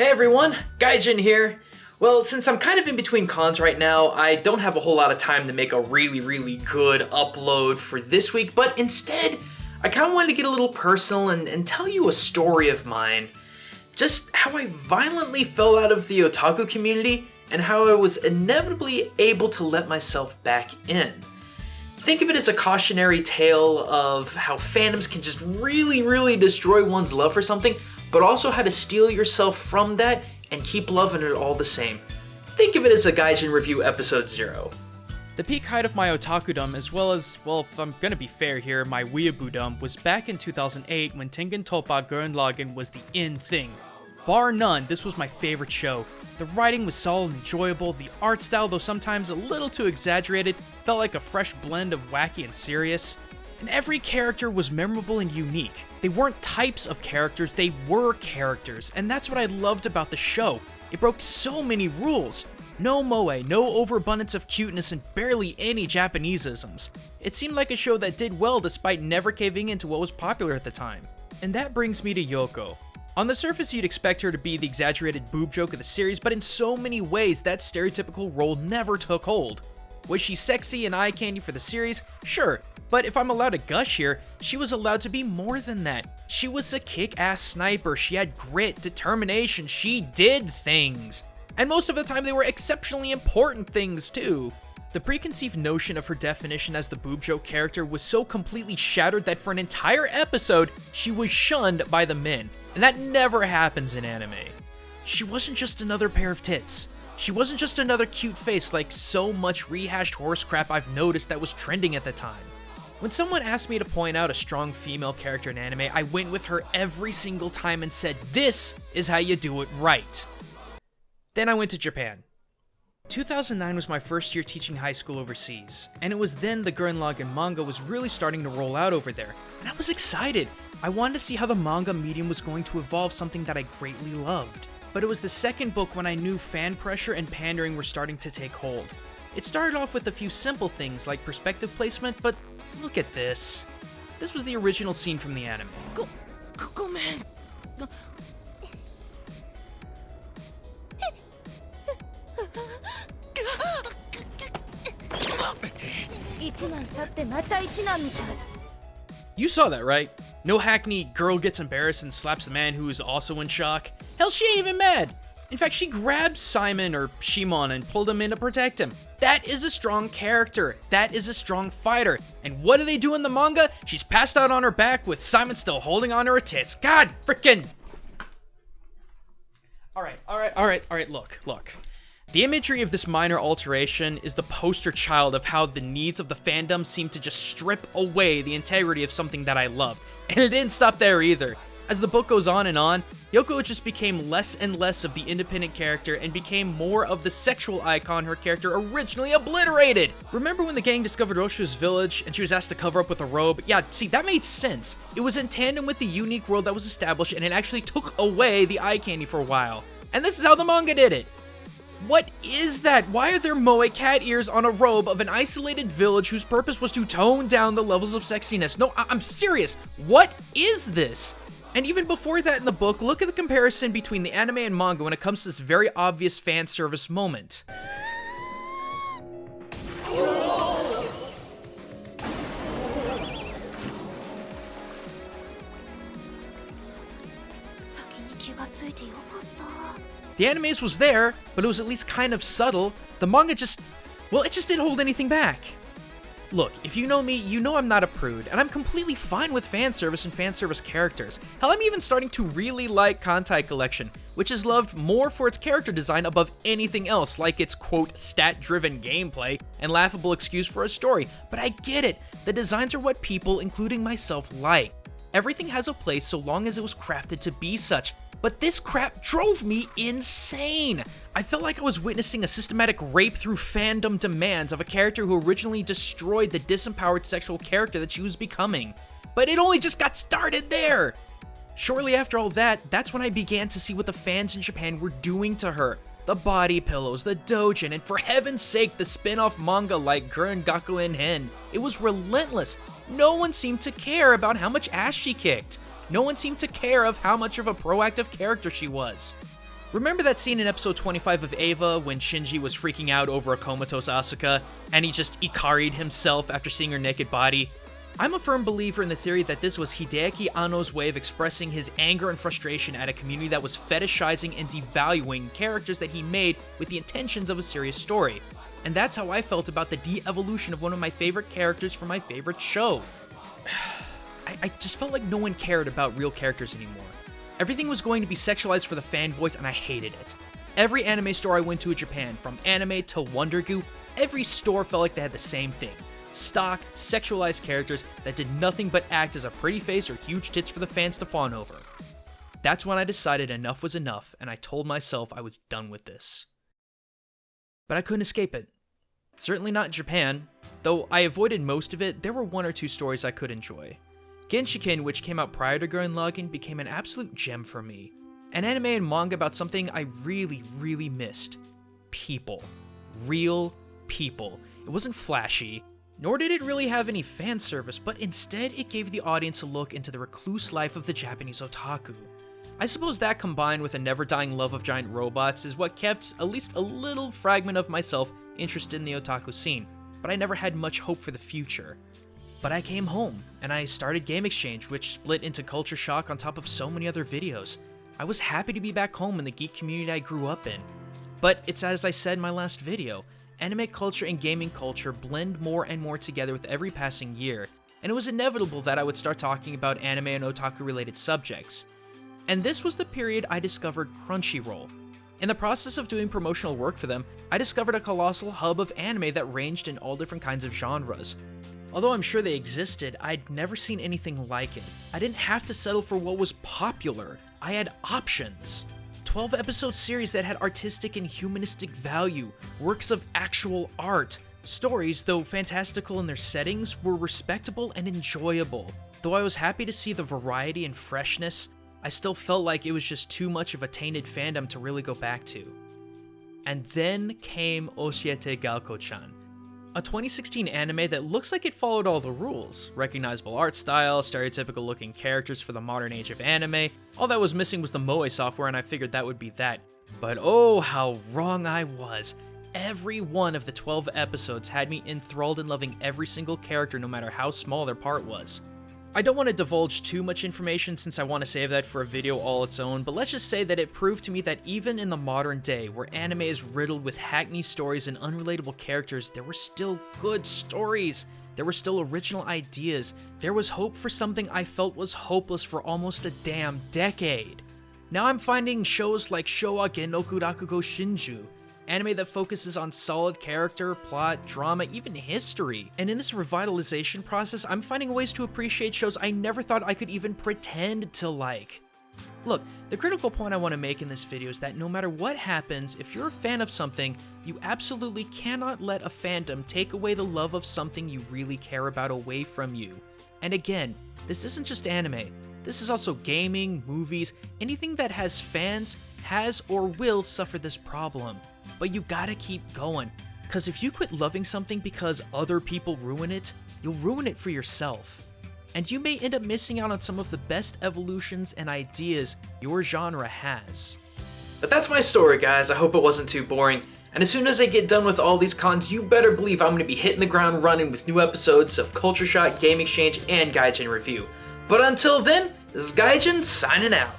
Hey everyone, Gaijin here. Well, since I'm kind of in between cons right now, I don't have a whole lot of time to make a really good upload for this week, but instead, I kind of wanted to get a little personal and tell you a story of mine. Just how I violently fell out of the otaku community and how I was inevitably able to let myself back in. Think of it as a cautionary tale of how fandoms can just really destroy one's love for something, but also how to steel yourself from that and keep loving it all the same. Think of it as a Gaijin Review Episode 0. The peak height of my otakudom, as well as, well, if I'm gonna be fair here, my weeaboodom, was back in 2008 when Tengen Toppa Gurren Lagann was the in thing. Bar none, this was my favorite show. The writing was solid and enjoyable, the art style, though sometimes a little too exaggerated, felt like a fresh blend of wacky and serious. And every character was memorable and unique. They weren't types of characters, they were characters, and that's what I loved about the show. It broke so many rules. No moe, no overabundance of cuteness, and barely any Japaneseisms. It seemed like a show that did well despite never caving into what was popular at the time. And that brings me to Yoko. On the surface, you'd expect her to be the exaggerated boob joke of the series, but in so many ways, that stereotypical role never took hold. Was she sexy and eye candy for the series? Sure, but if I'm allowed to gush here, she was allowed to be more than that. She was a kick-ass sniper, she had grit, determination, she did things. And most of the time they were exceptionally important things too. The preconceived notion of her definition as the boob joke character was so completely shattered that for an entire episode, she was shunned by the men. And that never happens in anime. She wasn't just another pair of tits. She wasn't just another cute face like so much rehashed horse crap I've noticed that was trending at the time. When someone asked me to point out a strong female character in anime, I went with her every single time and said, "This is how you do it right." Then I went to Japan. 2009 was my first year teaching high school overseas, and it was then the Gurren Lagann manga was really starting to roll out over there, and I was excited. I wanted to see how the manga medium was going to evolve, something that I greatly loved. But it was the second book when I knew fan pressure and pandering were starting to take hold. It started off with a few simple things like perspective placement, but look at this. This was the original scene from the anime. Go, man. You saw that, right? No hackneyed girl gets embarrassed and slaps a man who is also in shock. Hell, she ain't even mad. In fact, she grabbed Simon or Shimon and pulled him in to protect him. That is a strong character. That is a strong fighter. And what do they do in the manga? She's passed out on her back with Simon still holding on to her tits. God frickin'. Alright, look. The imagery of this minor alteration is the poster child of how the needs of the fandom seem to just strip away the integrity of something that I loved. And it didn't stop there either. As the book goes on, Yoko just became less and less of the independent character and became more of the sexual icon her character originally obliterated. Remember when the gang discovered Roshu's village and she was asked to cover up with a robe? Yeah, see, that made sense. It was in tandem with the unique world that was established, and it actually took away the eye candy for a while. And this is how the manga did it. What is that? Why are there moe cat ears on a robe of an isolated village whose purpose was to tone down the levels of sexiness? No, I'm serious. What is this? And even before that in the book, look at the comparison between the anime and manga when it comes to this very obvious fan service moment. The animes was there, but it was at least kind of subtle. The manga just didn't hold anything back. Look, if you know me, you know I'm not a prude, and I'm completely fine with fan service and fan service characters. Hell, I'm even starting to really like Kantai Collection, which is loved more for its character design above anything else, like its quote, stat-driven gameplay and laughable excuse for a story. But I get it, the designs are what people, including myself, like. Everything has a place so long as it was crafted to be such. But this crap drove me insane. I felt like I was witnessing a systematic rape through fandom demands of a character who originally destroyed the disempowered sexual character that she was becoming. But it only just got started there. Shortly after all that, that's when I began to see what the fans in Japan were doing to her. The body pillows, the dojin, and for heaven's sake, the spin-off manga like Gurren Gakuen Hen. It was relentless. No one seemed to care about how much ass she kicked. No one seemed to care of how much of a proactive character she was. Remember that scene in episode 25 of Eva when Shinji was freaking out over a comatose Asuka, and he just Ikari'd himself after seeing her naked body? I'm a firm believer in the theory that this was Hideaki Anno's way of expressing his anger and frustration at a community that was fetishizing and devaluing characters that he made with the intentions of a serious story. And that's how I felt about the de-evolution of one of my favorite characters from my favorite show. I just felt like no one cared about real characters anymore. Everything was going to be sexualized for the fanboys, and I hated it. Every anime store I went to in Japan, from anime to Wonder Goo, every store felt like they had the same thing. Stock, sexualized characters that did nothing but act as a pretty face or huge tits for the fans to fawn over. That's when I decided enough was enough, and I told myself I was done with this. But I couldn't escape it. Certainly not Japan. Though I avoided most of it, there were one or two stories I could enjoy. Genshiken, which came out prior to Gurren Lagann, became an absolute gem for me. An anime and manga about something I really missed. People. Real people. It wasn't flashy, nor did it really have any fan service, but instead it gave the audience a look into the recluse life of the Japanese otaku. I suppose that combined with a never-dying love of giant robots is what kept at least a little fragment of myself interested in the otaku scene, but I never had much hope for the future. But I came home, and I started Game Exchange, which split into Culture Shock on top of so many other videos. I was happy to be back home in the geek community I grew up in. But it's as I said in my last video, anime culture and gaming culture blend more and more together with every passing year, and it was inevitable that I would start talking about anime and otaku related subjects. And this was the period I discovered Crunchyroll. In the process of doing promotional work for them, I discovered a colossal hub of anime that ranged in all different kinds of genres. Although I'm sure they existed, I'd never seen anything like it. I didn't have to settle for what was popular. I had options. 12-episode series that had artistic and humanistic value, works of actual art. Stories, though fantastical in their settings, were respectable and enjoyable. Though I was happy to see the variety and freshness, I still felt like it was just too much of a tainted fandom to really go back to. And then came Oshiete Galko-chan, a 2016 anime that looks like it followed all the rules. Recognizable art style, stereotypical looking characters for the modern age of anime. All that was missing was the moe software, and I figured that would be that. But oh, how wrong I was. Every one of the 12 episodes had me enthralled in loving every single character, no matter how small their part was. I don't want to divulge too much information since I want to save that for a video all its own, but let's just say that it proved to me that even in the modern day, where anime is riddled with hackney stories and unrelatable characters, there were still good stories. There were still original ideas. There was hope for something I felt was hopeless for almost a damn decade. Now I'm finding shows like Showa Genroku Rakugo Shinju, anime that focuses on solid character, plot, drama, even history. And in this revitalization process, I'm finding ways to appreciate shows I never thought I could even pretend to like. Look, the critical point I want to make in this video is that no matter what happens, if you're a fan of something, you absolutely cannot let a fandom take away the love of something you really care about away from you. And again, this isn't just anime. This is also gaming, movies, anything that has fans has or will suffer this problem. But you gotta keep going, cause if you quit loving something because other people ruin it, you'll ruin it for yourself. And you may end up missing out on some of the best evolutions and ideas your genre has. But that's my story, guys. I hope it wasn't too boring. And as soon as I get done with all these cons, you better believe I'm gonna be hitting the ground running with new episodes of Culture Shock, Game Exchange, and Gaijin Review. But until then, this is Gaijin signing out.